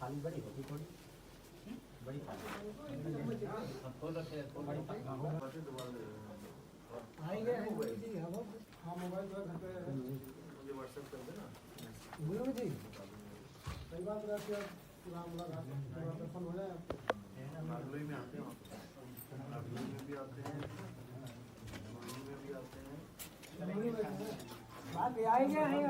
थाली बड़ी होगी थोड़ी बड़ी थाली आएंगे हाँ मोबाइल पर घर पे मुझे व्हाट्सएप कर देना गुरु जी कई बात रहती है पूरा मुलाकात दर्शन हो जाए नागलोई में आते हैं नागलोई में भी आते हैं जमानी में भी आते हैं बात आएंगे नहीं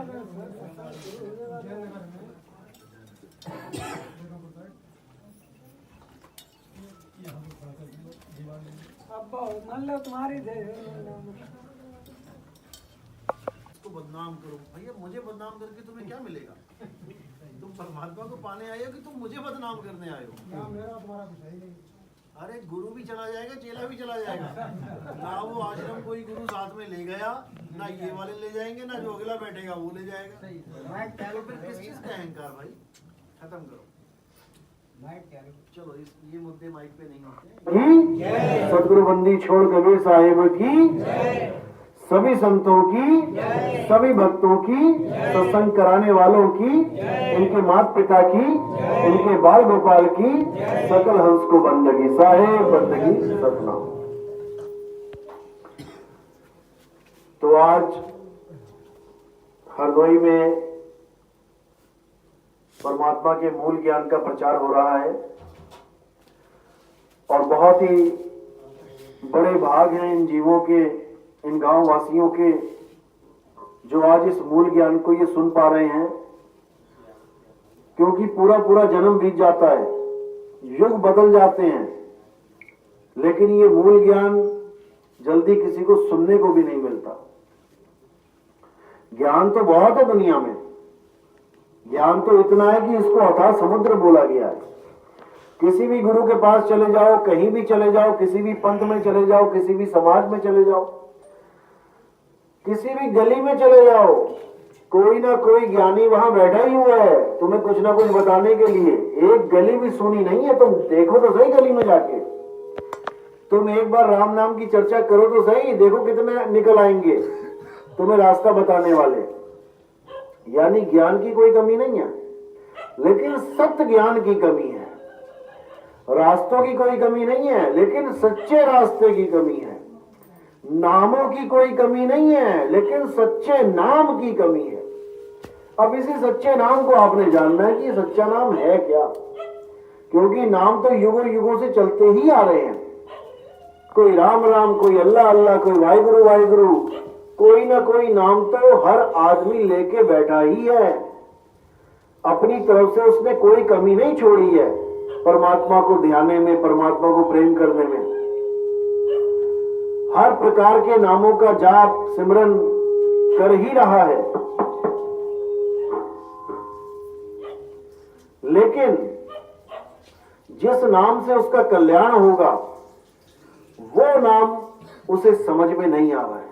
अब मान लो तुम्हारी दे इसको बदनाम करो भैया मुझे बदनाम करके तुम्हें क्या मिलेगा तुम परमात्मा को पाने आए हो कि तुम मुझे बदनाम करने आए हो मेरा तुम्हारा कुछ है ही नहीं अरे गुरु भी चला जाएगा चेला भी चला जाएगा ना वो आश्रम कोई गुरु साथ में ले गया ना ये वाले ले जाएंगे ना जो अगला बैठेगा वो ले जाएगा तो फिर किस चीज का अहंकार भाई खत्म करो चलो ये मुद्दे माइक पे नहीं होते सदगुरु बंदी छोड़ कबीर साहिब की सभी संतों की सभी भक्तों की सत्संग कराने वालों की इनके माता पिता की इनके बाल गोपाल की सकल हंस को बंदगी साहेब बंदगी सतनाम। तो आज हरदोई में परमात्मा के मूल ज्ञान का प्रचार हो रहा है और बहुत ही बड़े भाग हैं इन जीवों के इन गांव वासियों के जो आज इस मूल ज्ञान को ये सुन पा रहे हैं क्योंकि पूरा पूरा जन्म बीत जाता है युग बदल जाते हैं लेकिन ये मूल ज्ञान जल्दी किसी को सुनने को भी नहीं मिलता। ज्ञान तो बहुत है दुनिया में ज्ञान तो इतना है कि इसको अथाह समुद्र बोला गया है। किसी भी गुरु के पास चले जाओ कहीं भी चले जाओ किसी भी पंथ में चले जाओ किसी भी समाज में चले जाओ किसी भी गली में चले जाओ कोई ना कोई ज्ञानी वहां बैठा ही हुआ है तुम्हें कुछ ना कुछ बताने के लिए। एक गली भी सुनी नहीं है तुम देखो तो सही गली में जाके तुम एक बार राम नाम की चर्चा करो तो सही देखो कितने निकल आएंगे तुम्हें रास्ता बताने वाले। यानी ज्ञान की कोई कमी नहीं है लेकिन सत्य ज्ञान की कमी है। रास्तों की कोई कमी नहीं है लेकिन सच्चे रास्ते की कमी है। नामों की कोई कमी नहीं है लेकिन सच्चे नाम की कमी है। अब इसी सच्चे नाम को आपने जानना है कि सच्चा नाम है क्या क्योंकि नाम तो युगों युगों से चलते ही आ रहे हैं। कोई राम राम कोई अल्लाह अल्लाह कोई वाहिगुरु वाहिगुरु कोई ना कोई नाम तो हर आदमी लेके बैठा ही है। अपनी तरफ से उसने कोई कमी नहीं छोड़ी है परमात्मा को ध्याने में परमात्मा को प्रेम करने में। हर प्रकार के नामों का जाप सिमरन कर ही रहा है लेकिन जिस नाम से उसका कल्याण होगा वो नाम उसे समझ में नहीं आ रहा है।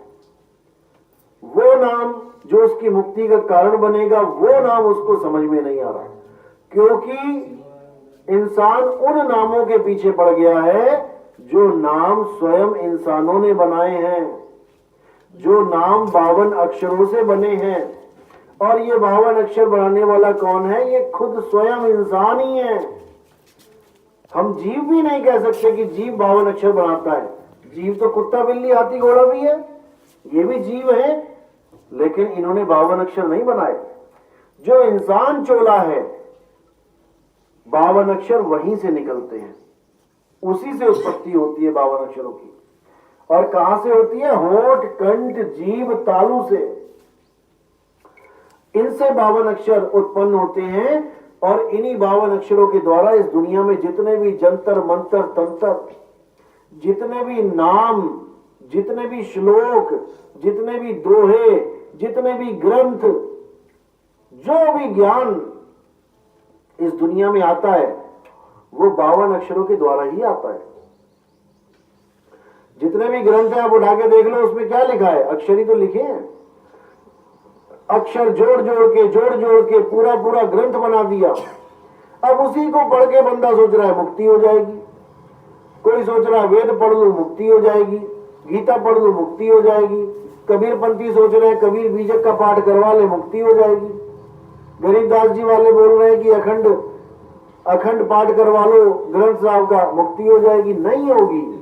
वो नाम जो उसकी मुक्ति का कारण बनेगा वो नाम उसको समझ में नहीं आ रहा है क्योंकि इंसान उन नामों के पीछे पड़ गया है जो नाम स्वयं इंसानों ने बनाए हैं जो नाम 52 अक्षरों से बने हैं। और ये 52 अक्षर बनाने वाला कौन है ये खुद स्वयं इंसान ही है। हम जीव भी नहीं कह सकते कि जीव 52 अक्षर बनाता है। जीव तो कुत्ता बिल्ली हाथी घोड़ा भी है ये भी जीव है लेकिन इन्होंने 52 अक्षर नहीं बनाए। जो इंसान चोला है 52 अक्षर वहीं से निकलते हैं उसी से उत्पत्ति होती है 52 अक्षरों की। और कहां से होती है होठ कंठ जीभ तालू से इनसे 52 अक्षर उत्पन्न होते हैं और इन्हीं 52 अक्षरों के द्वारा इस दुनिया में जितने भी जंतर मंतर तंत्र जितने भी नाम जितने भी श्लोक जितने भी दोहे जितने भी ग्रंथ जो भी ज्ञान इस दुनिया में आता है वो 52 अक्षरों के द्वारा ही आता है। जितने भी ग्रंथ हैं आप उठा के देख लो उसमें क्या लिखा है अक्षर ही तो लिखे हैं। अक्षर जोड़ जोड़ के पूरा पूरा ग्रंथ बना दिया। अब उसी को पढ़ के बंदा सोच रहा है मुक्ति हो जाएगी। कोई सोच रहा है वेद पढ़ लूं मुक्ति हो जाएगी गीता पढ़ लूं मुक्ति हो जाएगी। कबीर पंथी सोच रहे हैं कबीर बीजक का पाठ करवा ले मुक्ति हो जाएगी। गरीबदास जी वाले बोल रहे हैं कि अखंड अखंड पाठ करवा लो ग्रंथ साहब का, मुक्ति हो जाएगी। नहीं होगी,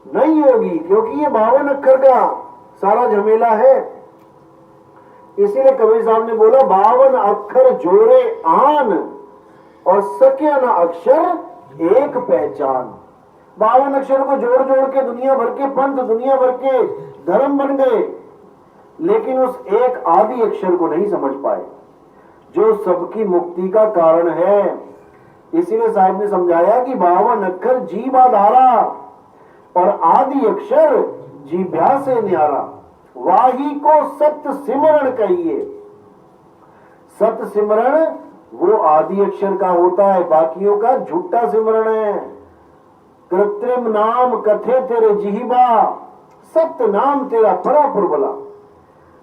नहीं होगी, क्योंकि ये 52 अक्षर का सारा झमेला है। इसीलिए कबीर साहब ने बोला 52 अक्षर जोरे आन और सके न अक्षर एक पहचान। 52 अक्षर को जोड़ जोड़ के दुनिया भर के पंथ, दुनिया भर के धर्म बन गए, लेकिन उस एक आदि अक्षर को नहीं समझ पाए जो सबकी मुक्ति का कारण है। इसीलिए साहब ने समझाया कि 52 अक्षर जीवाधारा और आदि अक्षर जीभ्या से न्यारा, वाही को सत्य सिमरण कहिए। सत्य सिमरण वो आदि अक्षर का होता है, बाकियों का झूठा सिमरण है। कृत्रिम नाम कथे तेरे जिहिबा, सत्य नाम तेरा परापुर बला।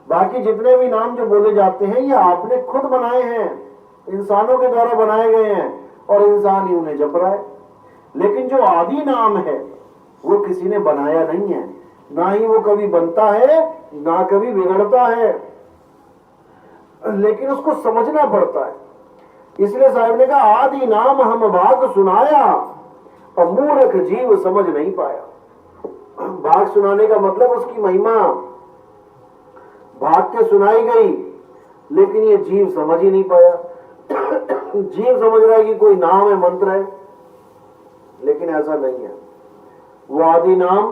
बाकी जितने भी नाम जो बोले जाते हैं ये आपने खुद बनाए हैं, इंसानों के द्वारा बनाए गए हैं और इंसान ही उन्हें जप रहा है। लेकिन जो आदि नाम है वो किसी ने बनाया नहीं है, ना ही वो कभी बनता है ना कभी बिगड़ता है, लेकिन उसको समझना पड़ता है। इसलिए साहब ने कहा आदि नाम हम भाग सुनाया और मूर्ख जीव समझ नहीं पाया। भाग सुनाने का मतलब उसकी महिमा भाग के सुनाई गई, लेकिन ये जीव समझ ही नहीं पाया। जीव समझ रहा है कि कोई नाम है, मंत्र है, लेकिन ऐसा नहीं है। वो आदि नाम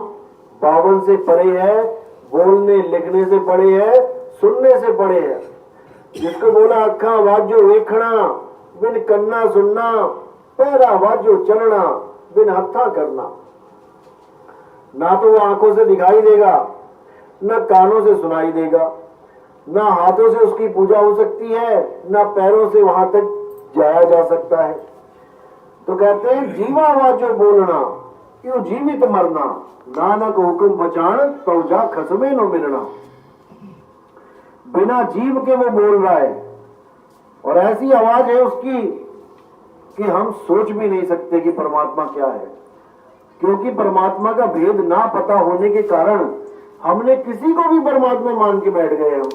52 से परे है, बोलने लिखने से परे है, सुनने से परे है। जिसको बोला अखा वाजो वेखना बिन कन्ना सुनना, पैरा वाजो चलना बिन हत्था करना। ना तो वो आंखों से दिखाई देगा, न कानों से सुनाई देगा, ना हाथों से उसकी पूजा हो सकती है, ना पैरों से वहां तक जाया जा सकता है। तो कहते हैं जीवा वाजो बोलना क्यों जीवित मरना, नानक हुक्म बचान तो जा खसमे नो मिलना। बिना जीव के वो बोल रहा है और ऐसी आवाज है उसकी कि हम सोच भी नहीं सकते कि परमात्मा क्या है, क्योंकि परमात्मा का भेद ना पता होने के कारण हमने किसी को भी परमात्मा मान के बैठ गए। हम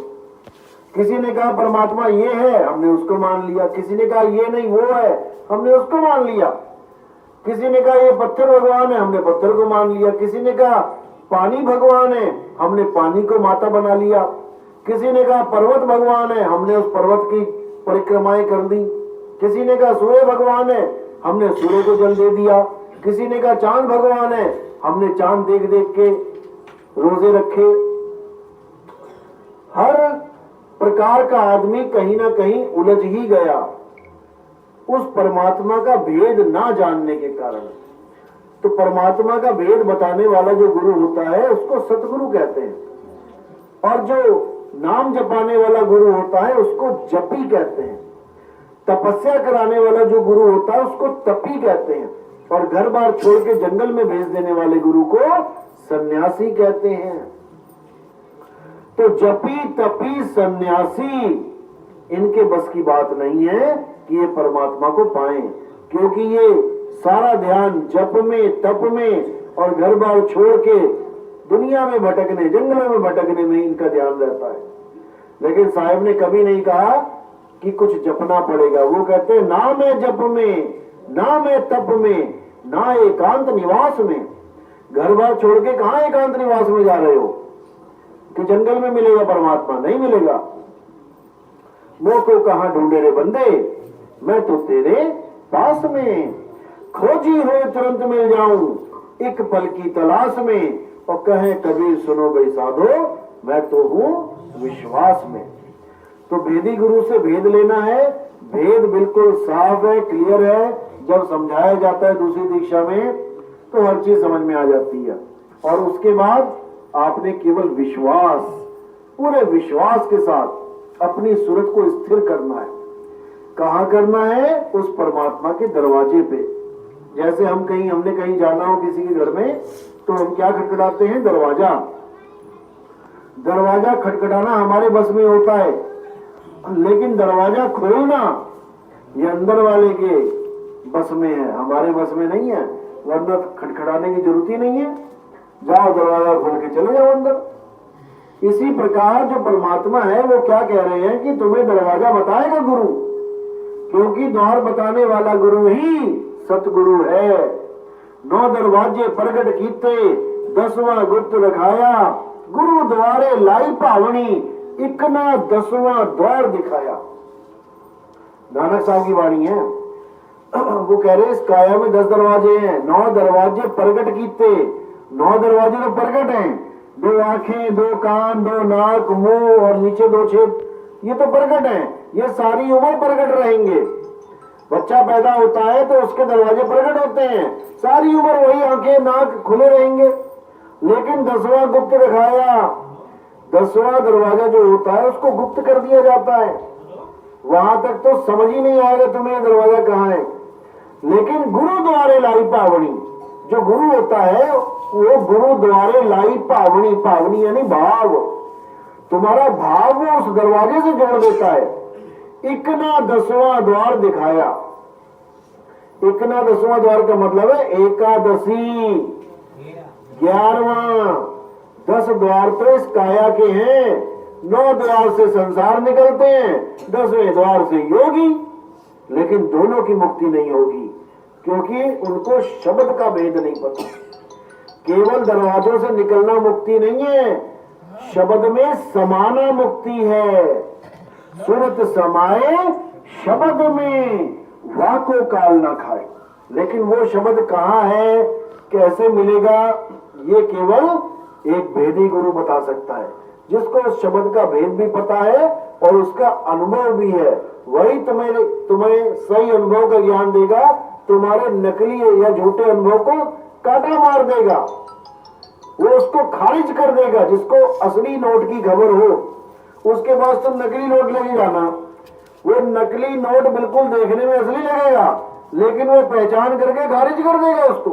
किसी ने कहा परमात्मा ये है, हमने उसको मान लिया। किसी ने कहा ये नहीं वो है, हमने उसको मान लिया। किसी ने कहा ये पत्थर भगवान है, हमने पत्थर को मान लिया। किसी ने कहा पानी भगवान है, हमने पानी को माता बना लिया। किसी ने कहा पर्वत भगवान है, हमने उस पर्वत की परिक्रमाएं कर दी। किसी ने कहा सूर्य भगवान है, हमने सूर्य को जल दे दिया। किसी ने कहा चांद भगवान है, हमने चांद देख देख के रोजे रखे। हर प्रकार का आदमी कहीं ना कहीं उलझ ही गया उस परमात्मा का भेद ना जानने के कारण। तो परमात्मा का भेद बताने वाला जो गुरु होता है उसको सतगुरु कहते हैं, और जो नाम जपाने वाला गुरु होता है उसको जपी कहते हैं। तपस्या कराने वाला जो गुरु होता है उसको तपी कहते हैं, और घर बार छोड़ के जंगल में भेज देने वाले गुरु को सन्यासी कहते हैं। तो जपी तपी सन्यासी इनके बस की बात नहीं है कि ये परमात्मा को पाएं, क्योंकि ये सारा ध्यान जप में, तप में और घर बार छोड़ के दुनिया में भटकने, जंगलों में भटकने में इनका ध्यान रहता है। लेकिन साहब ने कभी नहीं कहा कि कुछ जपना पड़ेगा। वो कहते हैं ना मैं जप में, ना मैं तप में, ना एकांत निवास में। घर बार छोड़ के कहां एकांत निवास में जा रहे हो कि जंगल में मिलेगा परमात्मा? नहीं मिलेगा। मोह को कहां ढूंढे रे बंदे, मैं तो तेरे पास में। खोजी हो तुरंत मिल जाऊं एक पल की तलाश में, और कहे कबीर सुनो भाई साधो मैं तो हूं विश्वास में। तो भेदी गुरु से भेद लेना है। भेद बिल्कुल साफ है, क्लियर है। जब समझाया जाता है दूसरी दीक्षा में तो हर चीज समझ में आ जाती है। और उसके बाद आपने केवल विश्वास, पूरे विश्वास के साथ अपनी सूरत को स्थिर करना है। कहां करना है? उस परमात्मा के दरवाजे पे। जैसे हमने कहीं जाना हो किसी के घर में, तो हम क्या खटखटाते हैं? दरवाजा। दरवाजा खटखटाना हमारे बस में होता है, लेकिन दरवाजा खोलना ये अंदर वाले के बस में है, हमारे बस में नहीं है। वरना खटखटाने की जरूरत ही नहीं है, जाओ दरवाजा खोल के चले जाओ अंदर। इसी प्रकार जो परमात्मा है वो क्या कह रहे हैं कि तुम्हें दरवाजा बताएगा गुरु क्योंकि द्वार बताने वाला गुरु ही सतगुरु है। 9 दरवाजे प्रगट कीते, 10वां गुप्त रखाया, गुरु द्वारे लाई भावनी, इकना 10वां द्वार दिखाया। नानक साहब की वाणी है। वो कह रहे इस काया में 10 दरवाजे हैं, 9 दरवाजे प्रगट कीते। 9 दरवाजे तो प्रगट हैं, 2 आंखें, 2 कान, 2 नाक, मुंह और नीचे 2 छेद, ये तो प्रगट हैं। ये सारी उम्र प्रगट रहेंगे। बच्चा पैदा होता है तो उसके दरवाजे प्रकट होते हैं, सारी उम्र वही आंखें नाक खुले रहेंगे। लेकिन 10वां गुप्त दिखाया। 10वां दरवाजा जो होता है उसको गुप्त कर दिया जाता है। वहां तक तो समझ ही नहीं आएगा तुम्हें दरवाजा कहाँ है। लेकिन गुरु द्वारे लाई पावनी, जो गुरु होता है वो गुरु द्वारे लाई पावनी, पावनी यानी भाव, तुम्हारा भाव वो उस दरवाजे से जोड़ देता है। इकना 10वां द्वार दिखाया। इकना 10वां द्वार का मतलब है एकादशी, 11वां। 10 द्वार तो इस काया के हैं। 9 द्वार से संसार निकलते हैं, 10वें द्वार से योगी। लेकिन दोनों की मुक्ति नहीं होगी, क्योंकि उनको शब्द का भेद नहीं पता। केवल दरवाजों से निकलना मुक्ति नहीं है, शब्द में समाना मुक्ति है। सुरत समाए शब्द में, वाको काल ना खाए। लेकिन वो शब्द कहाँ है, कैसे मिलेगा, ये केवल एक भेदी गुरु बता सकता है, जिसको उस शब्द का भेद भी पता है और उसका अनुभव भी है। वही तुम्हें सही अनुभव का ज्ञान देगा, तुम्हारे नकली या झूठे अनुभव को काटा मार देगा, वो उसको खारिज कर देगा। जिसको असली नोट की खबर हो उसके पास तुम नकली नोट लेके जाना, वो नकली नोट बिल्कुल देखने में असली लगेगा, लेकिन वो पहचान करके खारिज कर देगा उसको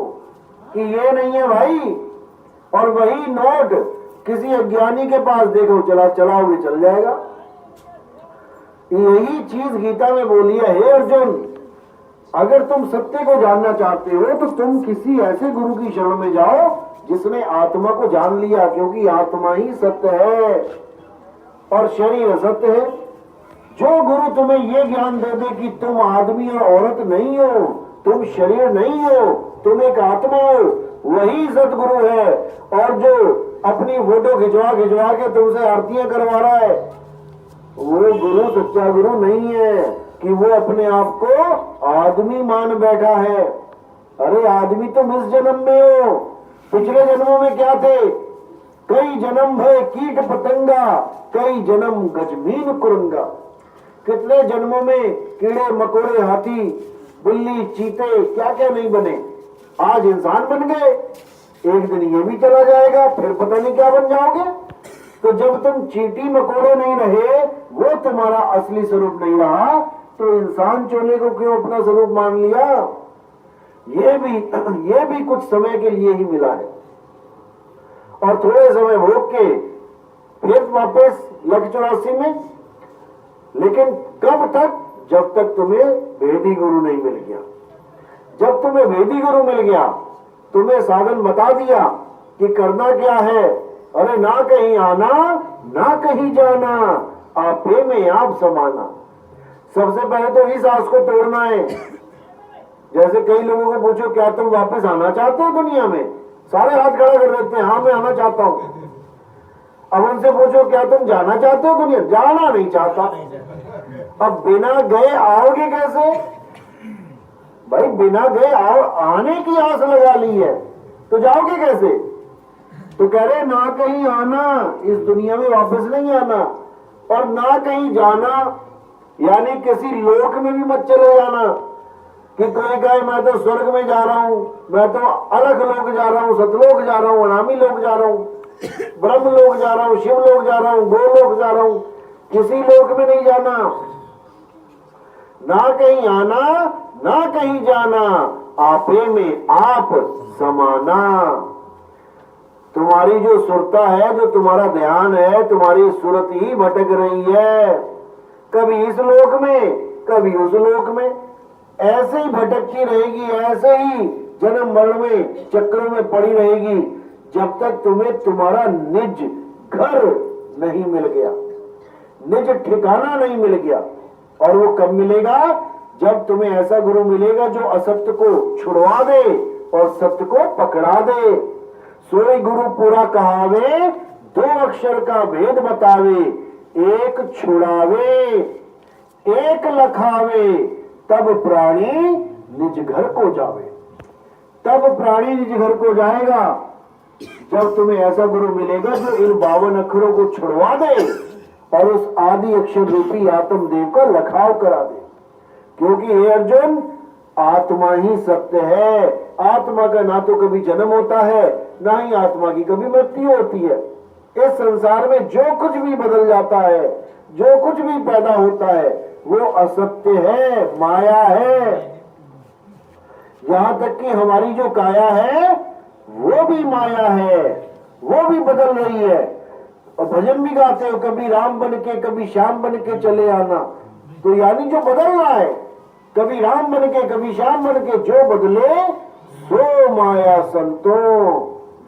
कि ये नहीं है भाई। और वही नोट किसी अज्ञानी के पास देखो चलाओगे चल जाएगा। यही चीज गीता में बोली है, हे अर्जुन, अगर तुम सत्य को जानना चाहते हो तो तुम किसी ऐसे गुरु की शरण में जाओ जिसने आत्मा को जान लिया, क्योंकि आत्मा ही सत्य है और शरीर असत्य है। जो गुरु तुम्हें ये ज्ञान दे दे कि तुम आदमी और औरत नहीं हो, तुम शरीर नहीं हो, तुम एक आत्मा हो, वही सतगुरु है। और जो अपनी फोटो खिंचवा के तुमसे आरतियां करवा रहा है, वो गुरु सच्चा गुरु नहीं है, कि वो अपने आप को आदमी मान बैठा है। अरे आदमी तुम इस जन्म में हो, पिछले जन्मों में क्या थे? कई जन्म भय कीट पतंगा, कई जन्म गजमीन कुरंगा। कितने जन्मों में कीड़े मकोड़े, हाथी, बिल्ली, चीते, क्या क्या नहीं बने, आज इंसान बन गए। एक दिन ये भी चला जाएगा, फिर पता नहीं क्या बन जाओगे। तो जब तुम चींटी मकोड़े नहीं रहे, वो तुम्हारा असली स्वरूप नहीं रहा, तो इंसान चोले को क्यों अपना स्वरूप मान लिया? ये भी कुछ समय के लिए ही मिला है, और थोड़े समय भोग के फिर वापस 184 में। लेकिन कब तक? जब तक तुम्हें भेदी गुरु नहीं मिल गया। जब तुम्हें भेदी गुरु मिल गया, तुम्हें साधन बता दिया कि करना क्या है। अरे ना कहीं आना ना कहीं जाना, आपे में आप समाना। सबसे पहले तो इस आस को तोड़ना है। जैसे कई लोगों को पूछो क्या तुम वापस आना चाहते हो दुनिया में, सारे हाथ खड़ा कर देते हैं, हाँ मैं आना चाहता हूं। अब उनसे पूछो क्या तुम जाना चाहते हो दुनिया, जाना नहीं चाहता। अब बिना गए आओगे कैसे भाई? बिना गए आने की आस लगा ली है तो जाओगे कैसे? तो कह रहे ना कहीं आना, इस दुनिया में वापस नहीं आना, और ना कहीं जाना, यानी किसी लोक में भी मत चले जाना कि कोई कहे मैं तो स्वर्ग में जा रहा हूं, मैं तो अलग लोक जा रहा हूं, सतलोक जा रहा हूं, अनामी लोक जा रहा हूं, ब्रह्म लोक जा रहा हूं, शिव लोक जा रहा हूं, गोलोक जा रहा हूं। किसी लोक में नहीं जाना। ना कहीं आना ना कहीं जाना, आपे में आप समाना। तुम्हारी जो सुरता है, जो तुम्हारा ध्यान है, तुम्हारी सुरत ही भटक रही है, कभी इस लोक में कभी उस लोक में, ऐसे ही भटकती रहेगी, ऐसे ही जन्म मरण में चक्रों में पड़ी रहेगी, जब तक तुम्हें तुम्हारा निज घर नहीं मिल गया, निज ठिकाना नहीं मिल गया। और वो कब मिलेगा? जब तुम्हें ऐसा गुरु मिलेगा जो असत्य को छुड़वा दे और सत्य को पकड़ा दे। सोई गुरु पूरा कहावे, दो अक्षर का भेद बतावे, एक छुड़ावे एक लखावे, तब प्राणी निज घर को जावे। तब प्राणी निज घर को जाएगा जब तुम्हें ऐसा गुरु मिलेगा जो इन 52 अक्षरों को छुड़वा दे और उस आदि अक्षर रूपी आत्मदेव का लखाव करा दे। क्योंकि हे अर्जुन, आत्मा ही सत्य है। आत्मा का ना तो कभी जन्म होता है, ना ही आत्मा की कभी मृत्यु होती है। इस संसार में जो कुछ भी बदल जाता है, जो कुछ भी पैदा होता है, वो असत्य है, माया है। यहां तक कि हमारी जो काया है वो भी माया है, वो भी बदल रही है। और भजन भी गाते हो, कभी राम बन के कभी श्याम बन के चले आना। तो यानी जो बदल रहा है, कभी राम बन के कभी श्याम बन के, जो बदले सो माया संतो,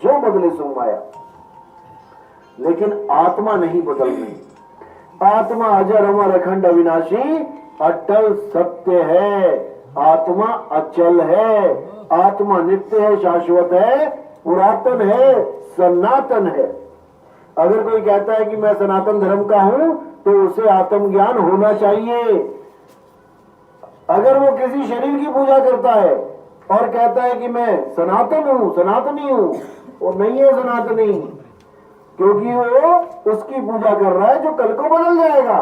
जो बदले सो माया। लेकिन आत्मा नहीं बदल रही। आत्मा अजर अमर अखंड अविनाशी अटल सत्य है। आत्मा अचल है, आत्मा नित्य है, शाश्वत है, पुरातन है, सनातन है। अगर कोई कहता है कि मैं सनातन धर्म का हूं तो उसे आत्मज्ञान होना चाहिए। अगर वो किसी शरीर की पूजा करता है और कहता है कि मैं सनातन हूं, सनातनी हूं, वो नहीं है सनातनी, क्योंकि वो उसकी पूजा कर रहा है जो कल को बदल जाएगा।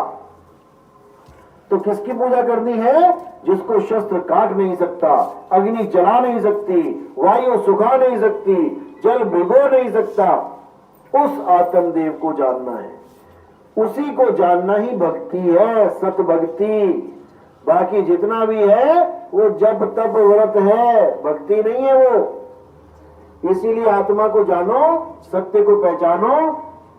तो किसकी पूजा करनी है? जिसको शस्त्र काट नहीं सकता, अग्नि जला नहीं सकती, वायु सुखा नहीं सकती, जल भिगो नहीं सकता, उस आत्मदेव को जानना है। उसी को जानना ही भक्ति है, सत भक्ति। बाकी जितना भी है वो जप तप व्रत है, भक्ति नहीं है वो। इसीलिए आत्मा को जानो, सत्य को पहचानो,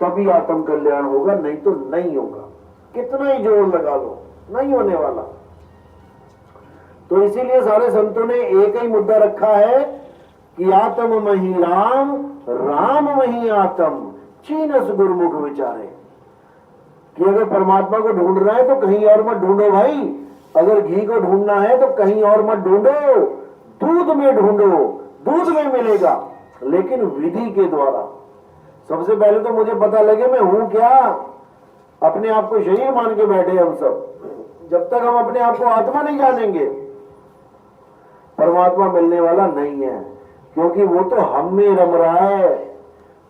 तभी आत्म कल्याण होगा, नहीं तो नहीं होगा। कितना ही जोर लगा लो, नहीं होने वाला। तो इसीलिए सारे संतों ने एक ही मुद्दा रखा है कि आत्म मही राम, राम मही आत्म, चीनस गुरुमुख विचारे। कि अगर परमात्मा को ढूंढ रहे हैं तो कहीं और मत ढूंढो भाई। अगर घी को ढूंढना है तो कहीं और मत ढूंढो, दूध में ढूंढो, दूध में मिलेगा, लेकिन विधि के द्वारा। सबसे पहले तो मुझे पता लगे मैं हूं क्या। अपने आप को शरीर मान के बैठे हम सब। जब तक हम अपने आप को आत्मा नहीं जानेंगे, परमात्मा मिलने वाला नहीं है। क्योंकि वो तो हम में रम रहा है।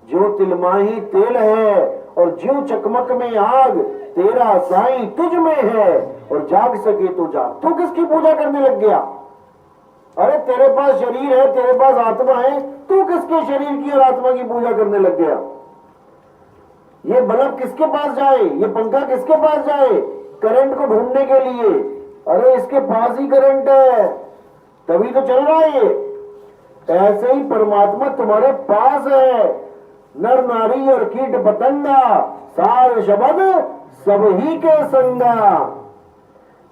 जो तिलमाही तेल है और ज्यों चकमक में आग, तेरा साईं तुझ में है और जाग सके तो जाग। तू किसकी पूजा करने लग गया? अरे तेरे पास शरीर है, तेरे पास आत्मा है, तू किसके शरीर की और आत्मा की पूजा करने लग गया? ये बल्ब किसके पास जाए? ये पंखा किसके पास जाए? करंट को ढूंढने के लिए। अरे इसके पास ही करंट है, तभी तो चल रहा है ये। ऐसे ही परमात्मा तुम्हारे पास है। नर नारी और कीट पतंगा, सार शब्द सब ही के संगा।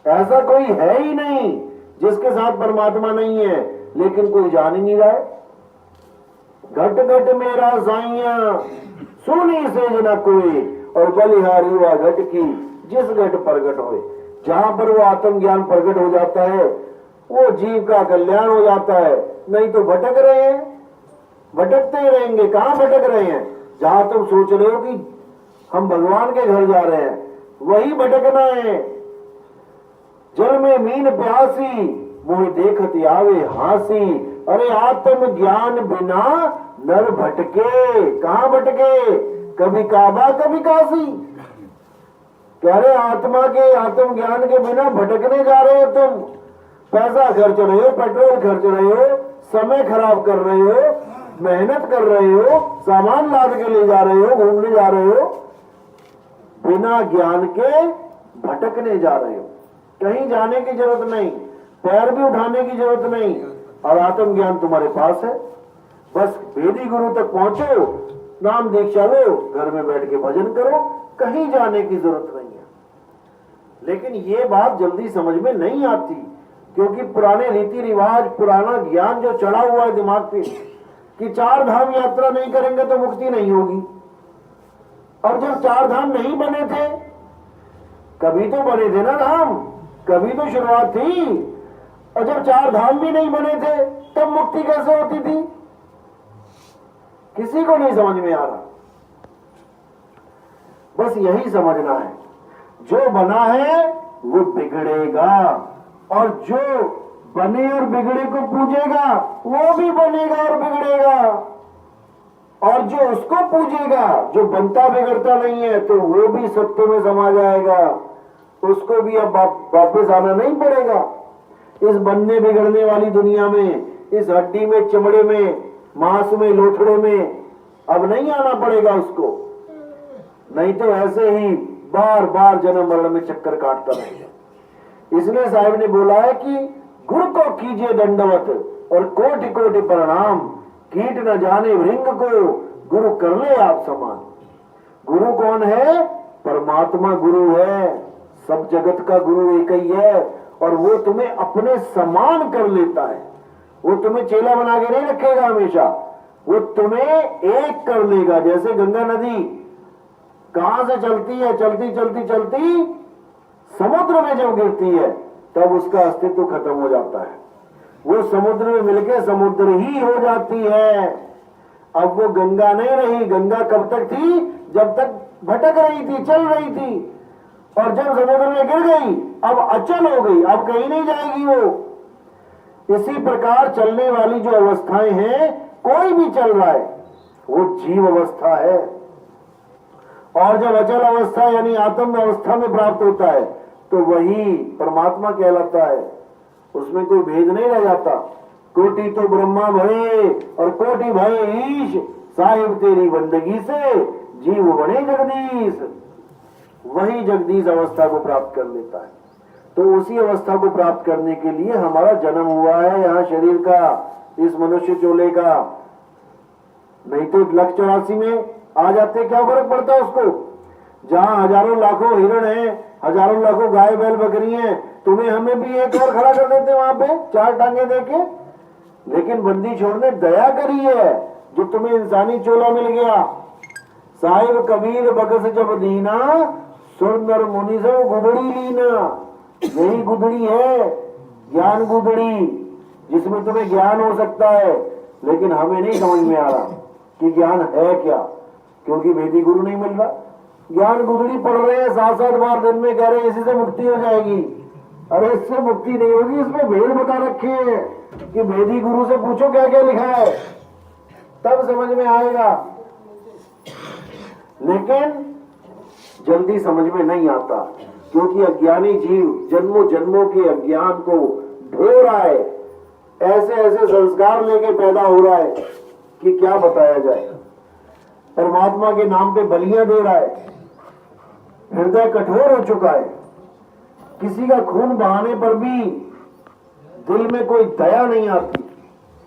ऐसा कोई है ही नहीं जिसके साथ परमात्मा नहीं है, लेकिन कोई जान ही नहीं रहा है। घट घट मेरा साइया, सुनी से न कोई, और बलिहारी हुआ घट की जिस घट प्रगट होए। जहां पर वो आत्मज्ञान प्रकट हो जाता है, वो जीव का कल्याण हो जाता है। नहीं तो भटक रहे हैं, भटकते ही रहेंगे। कहां भटक रहे हैं? जहां तुम सोच रहे हो कि हम भगवान के घर जा रहे हैं, वही भटकना है। जल में मीन प्यासी, मुझे देखती आवे हासी। अरे आत्म ज्ञान बिना नर भटके। कहां भटके? कभी काबा कभी काशी। कह रहे आत्मा के, आत्म ज्ञान के बिना भटकने जा रहे हो तुम। पैसा खर्च रहे हो, पेट्रोल खर्च रहे हो, समय खराब कर रहे हो, मेहनत कर रहे हो, सामान लाद के ले जा रहे हो, घूमने जा रहे हो, बिना ज्ञान के भटकने जा रहे हो। कहीं जाने की जरूरत नहीं, पैर भी उठाने की जरूरत नहीं, और आत्म ज्ञान तुम्हारे पास है। बस वेदी गुरु तक पहुंचो, नाम दीक्षा लो, घर में बैठ के भजन करो, कहीं जाने की जरूरत नहीं है। लेकिन ये बात जल्दी समझ में नहीं आती, क्योंकि पुराने रीति रिवाज, पुराना ज्ञान जो चढ़ा हुआ है दिमाग पे कि 4 धाम यात्रा नहीं करेंगे तो मुक्ति नहीं होगी। और जब 4 धाम नहीं बने थे, कभी तो बने थे ना धाम, कभी तो शुरुआत थी। और जब 4 धाम भी नहीं बने थे तब मुक्ति कैसे होती थी? किसी को नहीं समझ में आ रहा। बस यही समझना है, जो बना है वो बिगड़ेगा, और जो बने और बिगड़े को पूजेगा वो भी बनेगा और बिगड़ेगा। और जो उसको पूजेगा, जो बनता बिगड़ता नहीं है, तो वो भी सत्य में समा जाएगा। उसको भी अब वापस आना नहीं पड़ेगा इस बनने बिगड़ने वाली दुनिया में, इस हड्डी में, चमड़े में, मांस में, लोथड़े में अब नहीं आना पड़ेगा उसको। नहीं तो ऐसे ही बार बार जन्म मरण में चक्कर काटता रहेगा। इसलिए साहब ने बोला है कि गुरु को कीजिए दंडवत और कोटि कोटि प्रणाम, कीट न जाने भृंग को गुरु कर ले आप समान। गुरु कौन है? परमात्मा गुरु है, सब जगत का गुरु एक ही है, और वो तुम्हें अपने समान कर लेता है। वो तुम्हें चेला बना के नहीं रखेगा हमेशा, वो तुम्हें एक कर लेगा। जैसे गंगा नदी कहां से चलती है, चलती चलती चलती समुद्र में जब गिरती है तब उसका अस्तित्व खत्म हो जाता है। वो समुद्र में मिलके समुद्र ही हो जाती है। अब वो गंगा नहीं रही। गंगा कब तक थी? जब तक भटक रही थी, चल रही थी, और जब समुद्र में गिर गई अब अचल हो गई, अब कहीं नहीं जाएगी वो। इसी प्रकार चलने वाली जो अवस्थाएं हैं, कोई भी चल रहा है वो जीव अवस्था है, और जब अचल अवस्था यानी आत्म अवस्था में प्राप्त होता है तो वही परमात्मा कहलाता है। उसमें कोई भेद नहीं रह जाता। कोटि तो ब्रह्मा भये और कोटि भये ईश, साहिब तेरी बंदगी से जीव बने जगदीश। वही जगदीश अवस्था को प्राप्त कर लेता है। तो उसी अवस्था को प्राप्त करने के लिए हमारा जन्म हुआ है यहाँ शरीर का, इस मनुष्य चोले का। नहीं तो 184 में आ जाते, क्या फर्क पड़ता है उसको? जहां हजारों लाखों हिरण हैं, हजारों लाखों गाय बैल बकरी हैं, तुम्हें हमें भी एक और खड़ा कर देते वहां पे 4 टांगे देके। लेकिन बंदी छोड़ने दया करी है जो तुम्हें इंसानी चोला मिल गया। साहिब कबीर बगस जब दीना, सुंदर मुनि से गुदड़ी लीना। यही गुदड़ी है, ज्ञान गुदड़ी, जिसमें तुम्हें ज्ञान हो सकता है। लेकिन हमें नहीं समझ में आ रहा कि ज्ञान है क्या, क्योंकि वेदी गुरु नहीं मिल रहा। ज्ञान गुदड़ी पढ़ रहे हैं 7-7 बार दिन में, कह रहे हैं इसी से मुक्ति हो जाएगी। अरे इससे मुक्ति नहीं होगी, इसमें भेद बता रखे हैं कि वेदी गुरु से पूछो क्या क्या लिखा है, तब समझ में आएगा। लेकिन जल्दी समझ में नहीं आता, क्योंकि अज्ञानी जीव जन्मों जन्मों के अज्ञान को ढो रहा है। ऐसे ऐसे संस्कार लेके पैदा हो रहा है कि क्या बताया जाए। परमात्मा के नाम पे बलियां दे रहा है, हृदय कठोर हो चुका है। किसी का खून बहाने पर भी दिल में कोई दया नहीं आती,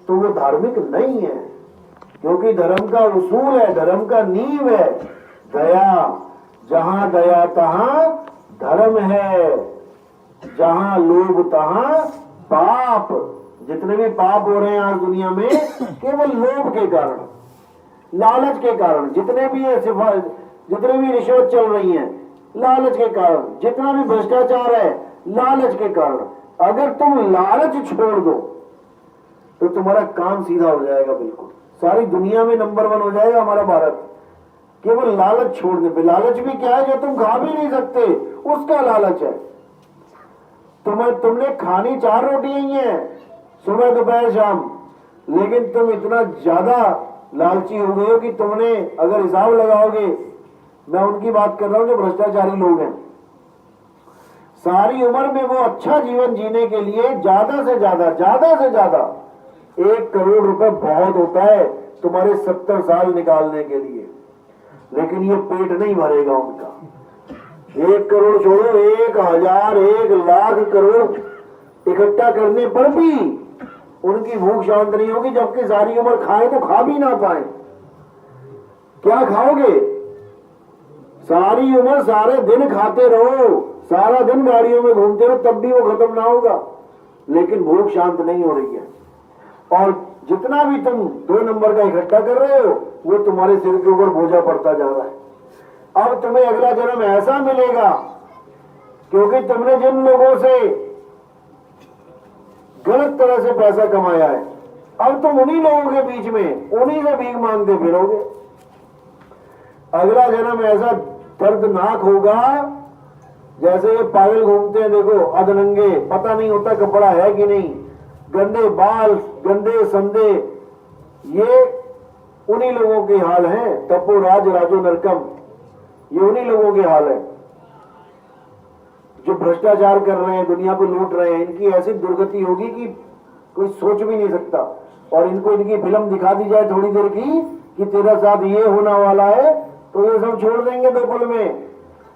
तो वो धार्मिक नहीं है। क्योंकि धर्म का उसूल है, धर्म का नींव है दया। जहां दया तहां धर्म है, जहां लोभ तहां पाप। जितने भी पाप हो रहे हैं आज दुनिया में, केवल लोभ के कारण, लालच के कारण। जितने भी रिश्वत चल रही हैं, लालच के कारण। जितना भी भ्रष्टाचार है, लालच के कारण। अगर तुम लालच छोड़ दो तो तुम्हारा काम सीधा हो जाएगा, बिल्कुल सारी दुनिया में नंबर 1 हो जाएगा हमारा भारत, केवल लालच छोड़ने पे। लालच भी क्या है? जो तुम खा भी नहीं सकते उसका लालच है। तुमने खानी 4 रोटियां ही हैं, सुबह दोपहर शाम, लेकिन तुम इतना ज्यादा लालची हो गए हो कि तुमने, अगर हिसाब लगाओगे, मैं उनकी बात कर रहा हूं जो भ्रष्टाचारी लोग हैं, सारी उम्र में वो अच्छा जीवन जीने के लिए ज्यादा से ज्यादा 1 करोड़ रुपए बहुत होता है तुम्हारे 70 साल निकालने के लिए। लेकिन ये पेट नहीं भरेगा उनका। 1 करोड़ छोड़ो, 1000, 1,00,000 करोड़ इकट्ठा करने पर भी उनकी भूख शांत नहीं होगी, जबकि सारी उम्र खाए तो खा भी ना पाए। क्या खाओगे? सारी उम्र सारे दिन खाते रहो, सारा दिन गाड़ियों में घूमते रहो, तब भी वो खत्म ना होगा। लेकिन भूख शांत नहीं हो रही है। और जितना भी तुम 2 नंबर का इकट्ठा कर रहे हो, वो तुम्हारे सिर के ऊपर बोझा पड़ता जा रहा है। अब तुम्हें अगला जन्म ऐसा मिलेगा क्योंकि तुमने जिन लोगों से गलत तरह से पैसा कमाया है, अब तुम उन्हीं लोगों के बीच में उन्हीं से भीख मांगते फिरोगे। अगला जन्म ऐसा दर्दनाक होगा जैसे ये पागल घूमते हैं, देखो अधनंगे, पता नहीं होता कपड़ा है कि नहीं, गंदे बाल, गंदे संदे, ये उन्हीं लोगों के हाल हैं। तपो राज राजो नरकम, ये उन्हीं लोगों के हाल है जो भ्रष्टाचार कर रहे हैं, दुनिया को लूट रहे हैं। इनकी ऐसी दुर्गति होगी कि कोई सोच भी नहीं सकता। और इनको इनकी फिल्म दिखा दी जाए थोड़ी देर की कि तेरा साथ ये होने वाला है, तो ये सब छोड़ देंगे 2 पल में।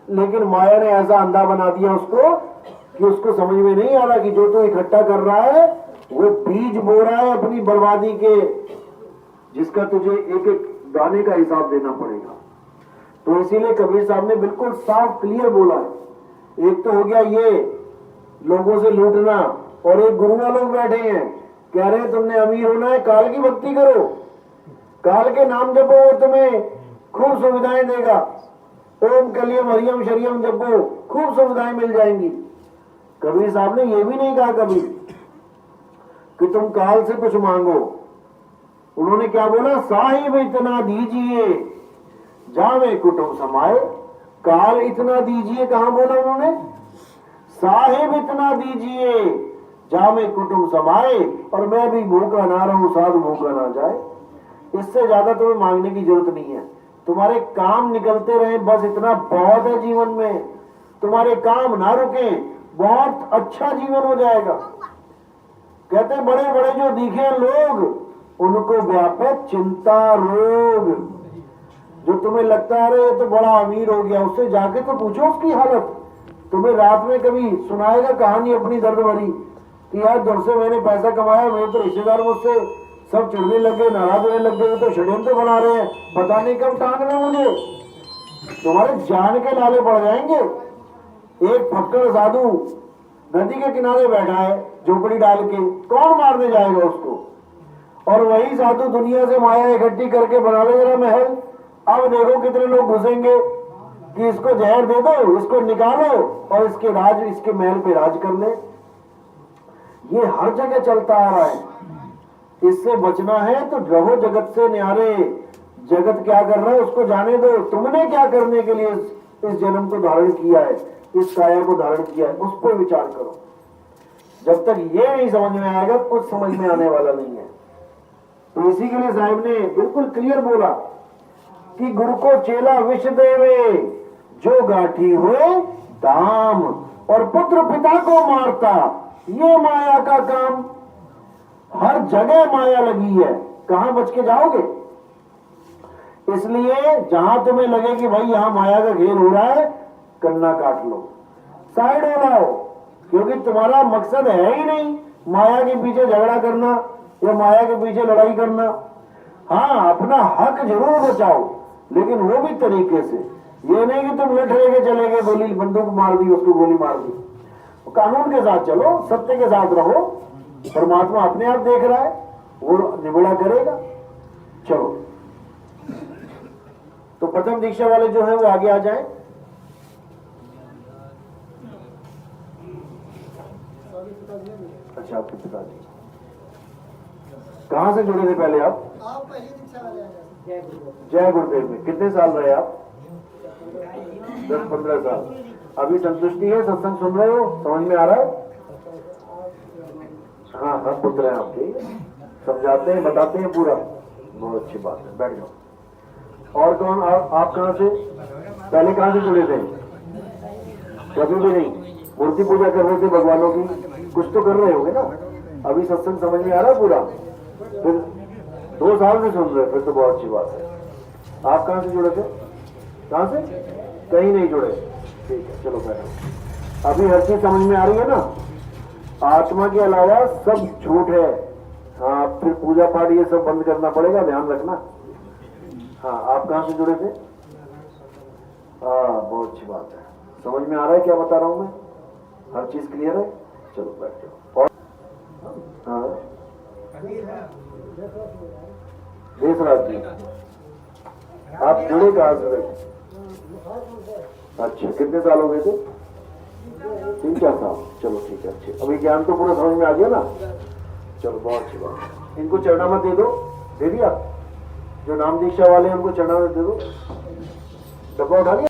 लेकिन माया ने ऐसा अंधा बना दिया उसको कि उसको समझ में नहीं आ रहा कि जो तू इकट्ठा कर रहा है वो बीज बो रहा है अपनी बर्बादी के, जिसका तुझे एक एक दाने का हिसाब देना पड़ेगा। तो इसीलिए कबीर साहब ने बिल्कुल साफ क्लियर बोला है। एक तो हो गया ये लोगों से लूटना, और एक गुरुआ लोग बैठे हैं कह रहे हैं तुमने अमीर होना है, काल की भक्ति करो, काल के नाम जपो, वो तुम्हें खूब सुविधाएं देगा। ओम कलियम हरियम शरियम जपो, खूब सुविधाएं मिल जाएंगी। कबीर साहब ने यह भी नहीं कहा कभी कि तुम काल से कुछ मांगो। उन्होंने क्या बोला, साहिब इतना दीजिए जावे कुटुंब समाए। काल इतना दीजिए कहां बोला उन्होंने, साहिब इतना दीजिए जावे कुटुंब समाए, और मैं भी भूखा ना रहूं साधु भूखा ना जाए। इससे ज्यादा तुम्हें मांगने की जरूरत नहीं है। तुम्हारे काम निकलते रहे, बस इतना बहुत है जीवन में। तुम्हारे काम ना रुके, बहुत अच्छा जीवन हो जाएगा। कहते बड़े बड़े जो दिखे लोग, उनको व्यापे चिंता रोग। जो तुम्हें लगता है ये तो बड़ा अमीर हो गया, उससे जाके तो पूछो उसकी हालत। तुम्हें रात में कभी सुनाएगा कहानी अपनी दर्द भरी कि यार जब से मैंने पैसा कमाया, मेरे तो रिश्तेदार मुझसे सब चिढ़ने लगे, नाराज होने लग गए, तो षड्यंत्र बना रहे हैं, पता नहीं कब टांग में मुझे। तुम्हारे जान के लाले पड़ जाएंगे। एक फक्कड़ साधु नदी के किनारे बैठा है झोपड़ी डाल के, कौन मारने जाएगा उसको। और वही साधु दुनिया से माया इकट्ठी करके बना ले जरा महल। अब देखो कितने लोग घुसेंगे कि इसको जहर दे दो, इसको निकालो और इसके राज, इसके महल पे राज कर ले। ये हर जगह चलता आ रहा है। इससे बचना है तो रहो जगत से न्यारे। जगत क्या कर रहा है उसको जाने दो। तुमने क्या करने के लिए इस जन्म को धारण किया है, इस काया को धारण किया है, उस पर विचार करो। जब तक ये नहीं समझ में आएगा, कुछ समझ में आने वाला नहीं है। तो इसी के लिए साहब ने बिल्कुल क्लियर बोला कि गुरु को चेला विष देवे, जो गाठी हुए दाम, और पुत्र पिता को मारता, ये माया का काम। हर जगह माया लगी है, कहां बच के जाओगे। इसलिए जहां तुम्हें लगे कि भाई यहां माया का खेल हो रहा है, कन्ना काट लो, साइड हो लाओ, क्योंकि तुम्हारा मकसद है ही नहीं माया के पीछे झगड़ा करना या माया के पीछे लड़ाई करना। हाँ, अपना हक जरूर बचाओ, लेकिन वो भी तरीके से। ये नहीं कि तुम लठ लेके चले गए, गोली बंदूक मार दी, उसको गोली मार दी। कानून के साथ चलो, सत्य के साथ रहो। परमात्मा अपने आप देख रहा है, वो निबड़ा करेगा। चलो, तो प्रथम दीक्षा वाले जो है वो आगे आ जाए। अच्छा, आपके पिताजी कहां से जुड़े थे पहले आप? पहली दीक्षा वाले आ जाते। जय गुरुदेव में कितने साल रहे आप? 10-15 साल। अभी संतुष्टि है? सत्संग सुन रहे हो? समझ में आ रहा है? हाँ हाँ, पुत्र है आपके, समझाते हैं, बताते हैं पूरा। बहुत अच्छी बात है, बैठ जाओ। और कौन? आप कहाँ से? पहले कहाँ से जुड़े थे? कभी भी नहीं। मूर्ति पूजा कर रहे थे भगवानों की, कुछ तो कर रहे होंगे ना। अभी सत्संग समझ में आ रहा है पूरा? फिर 2 साल से सुन रहे, फिर तो बहुत अच्छी बात है। आप कहाँ से जुड़े थे? कहाँ से? कहीं नहीं जुड़े? ठीक है, चलो बैठो। अभी हर चीज समझ में आ रही है ना? आत्मा के अलावा सब झूठ है। हाँ, फिर पूजा पाठ ये सब बंद करना पड़ेगा, ध्यान रखना। हाँ, आप कहाँ से जुड़े थे? हाँ, बहुत अच्छी बात है। समझ में आ रहा है क्या बता रहा हूँ मैं? हर चीज क्लियर है? चलो बैठ जाओ। और हाँ, देशराज जी, आप जुड़े कहाँ से? अच्छा, कितने साल हो गए थे? 3-4 साल, चलो ठीक है, अच्छे। अभी ज्ञान तो पूरा समझ में आ गया ना? चलो बहुत अच्छी बात। इनको चरणामत दे दो, दे दिया? जो नाम दीक्षा वाले हैं उनको चरणामत दे दो। डब्बा उठा लिया?